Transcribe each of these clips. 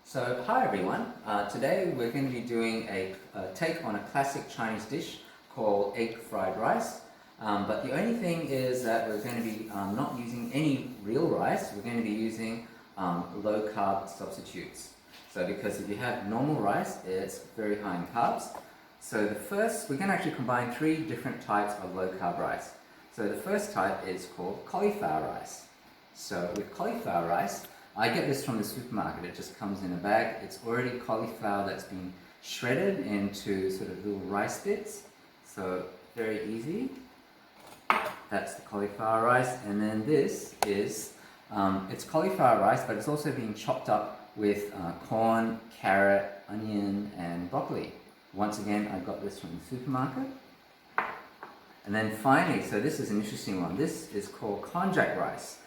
So, hi everyone. Today we're going to be doing a take on a classic Chinese dish called egg fried rice. But the only thing is that we're going to be not using any real rice. We're going to be using low carb substitutes. So because if you have normal rice, it's very high in carbs. So we're going to actually combine three different types of low carb rice. So the first type is called cauliflower rice. So with cauliflower rice, I get this from the supermarket. It just comes in a bag. It's already cauliflower that's been shredded into sort of little rice bits. So very easy. That's the cauliflower rice. And then this is, it's cauliflower rice, but it's also being chopped up with corn, carrot, onion, and broccoli. Once again, I got this from the supermarket. And then finally, so this is an interesting one. This is called Konjac Rice.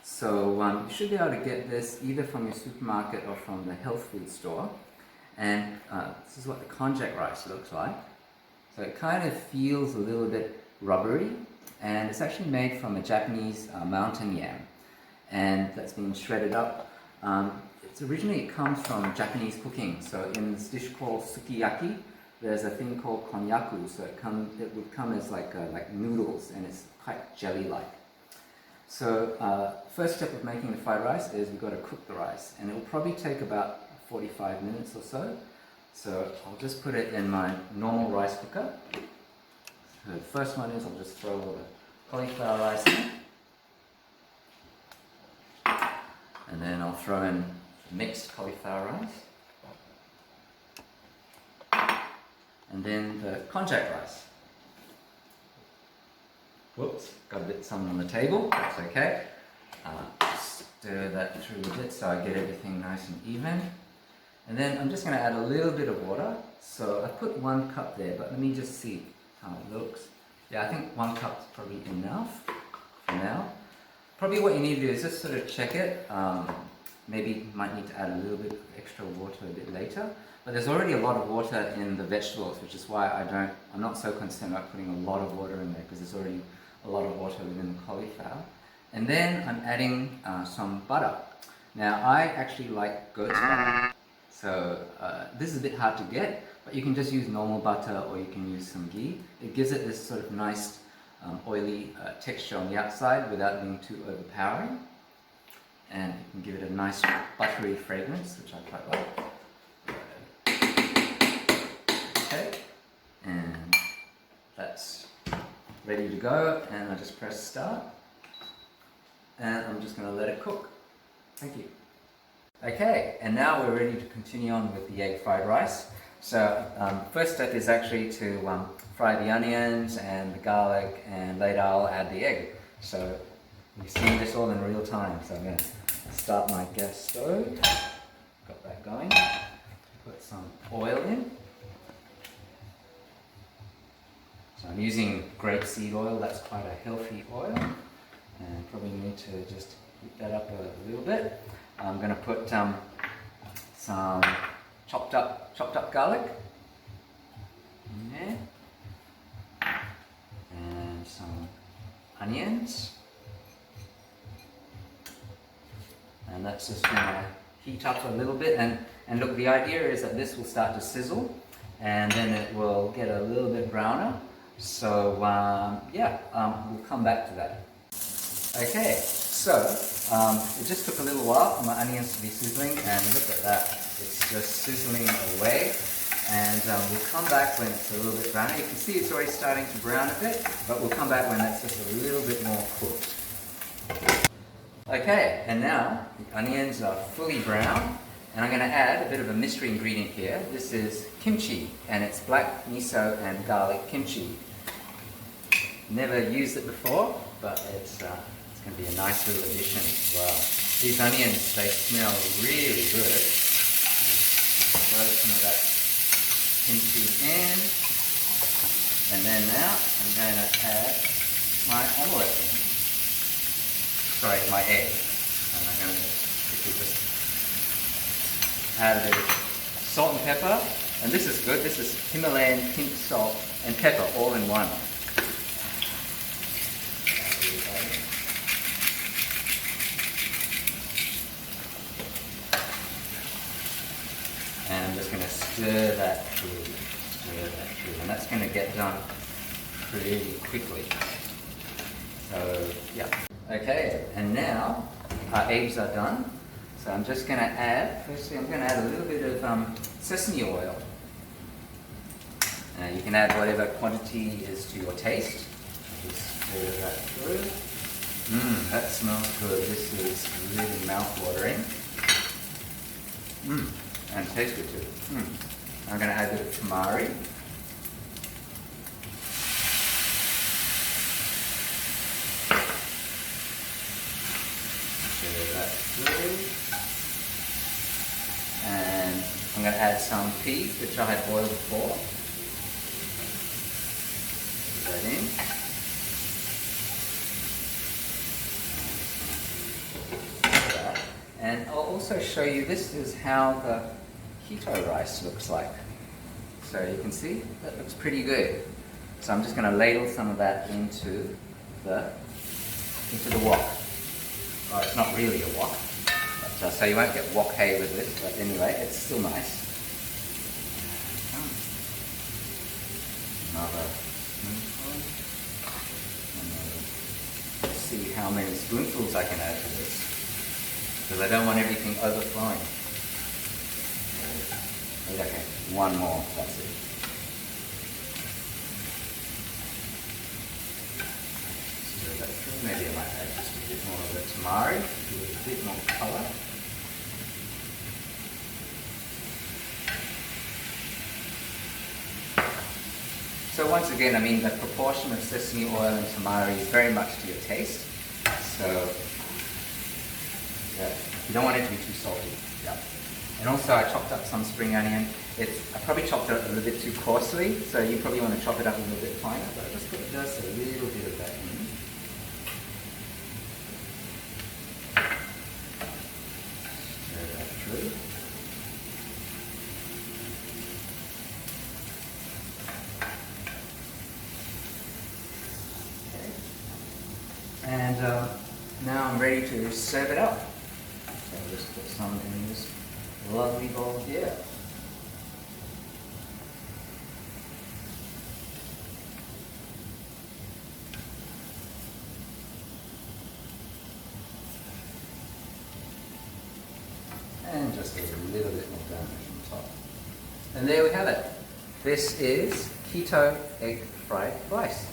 So you should be able to get this either from your supermarket or from the health food store. And this is what the Konjac rice looks like. So it kind of feels a little bit rubbery, and it's actually made from a Japanese mountain yam, and that's been shredded up. It comes from Japanese cooking. So in this dish called sukiyaki, there's a thing called konnyaku. So it would come as like noodles, and it's quite jelly-like. So first step of making the fried rice is we've got to cook the rice, and it will probably take about 45 minutes or so. So I'll just put it in my normal rice cooker. So the first one is I'll just throw all the cauliflower rice in, and then I'll throw in mixed cauliflower rice, and then the konjac rice. Whoops, got a bit some on the table, that's okay. Stir that through a bit so I get everything nice and even. And then I'm just going to add a little bit of water. So I put 1 cup there, but let me just see how it looks. Yeah, I think 1 cup is probably enough for now. Probably what you need to do is just sort of check it. Maybe you might need to add a little bit of extra water a bit later. But there's already a lot of water in the vegetables, which is why I'm not so concerned about putting a lot of water in there, because there's already a lot of water within the cauliflower. And then I'm adding some butter. Now I actually like goat's butter. So this is a bit hard to get, but you can just use normal butter or you can use some ghee. It gives it this sort of nice oily texture on the outside without being too overpowering. And it can give it a nice buttery fragrance, which I quite like. Okay, and that's ready to go, and I just press start, and I'm just going to let it cook. Thank you. Okay, and now we're ready to continue on with the egg fried rice. So first step is actually to fry the onions and the garlic, and later I'll add the egg. So you see this all in real time. So I'm going to start my gas stove. Got that going. Put some oil in. So I'm using grapeseed oil. That's quite a healthy oil, and probably need to just heat that up a little bit. I'm going to put some chopped up garlic in there, and some onions, and that's just going to heat up a little bit. And look, the idea is that this will start to sizzle, and then it will get a little bit browner. So we'll come back to that. Okay, so it just took a little while for my onions to be sizzling, and look at that, it's just sizzling away. And we'll come back when it's a little bit browner. You can see it's already starting to brown a bit, but we'll come back when that's just a little bit more cooked. Okay, and now the onions are fully brown, and I'm going to add a bit of a mystery ingredient here. This is kimchi, and it's black miso and garlic kimchi. Never used it before, but it's going to be a nice little addition as well. These onions, they smell really good. Throw some of that kimchi in, and then now I'm going to add my omelette in. Sorry, my egg. And I'm going to quickly just add a bit of salt and pepper, and this is good. This is Himalayan pink salt and pepper all in one. And I'm just going to stir that through, and that's going to get done pretty quickly. So yeah. Okay, and now our eggs are done. So I'm just going to add, firstly I'm going to add a little bit of sesame oil. You can add whatever quantity is to your taste. Just stir that through. That smells good. This is really mouth-watering. And tastes good too. I'm going to add a bit of tamari. Stir that through. And I'm going to add some peas, which I had boiled before. Put that in. And I'll also show you, this is how the keto rice looks like. So you can see, that looks pretty good. So I'm just going to ladle some of that into the wok. Oh, it's not really a wok. But, so you won't get wok hay with this, but anyway, it's still nice. Another spoonful. Let's see how many spoonfuls I can add to this, because I don't want everything overflowing. Okay, one more, that's it. Stir that through. Maybe I might add just a bit more of the tamari to give it a bit more colour. So once again, I mean, the proportion of sesame oil and tamari is very much to your taste. So yeah, you don't want it to be too salty. Yeah. And also I chopped up some spring onion. I probably chopped it up a little bit too coarsely, so you probably want to chop it up a little bit finer, but I just put just a little bit of that in. Stir that through. Okay. And now I'm ready to serve it up. So I'll just put some in this lovely bowl here. And just a little bit more garnish on top. And there we have it. This is keto egg fried rice.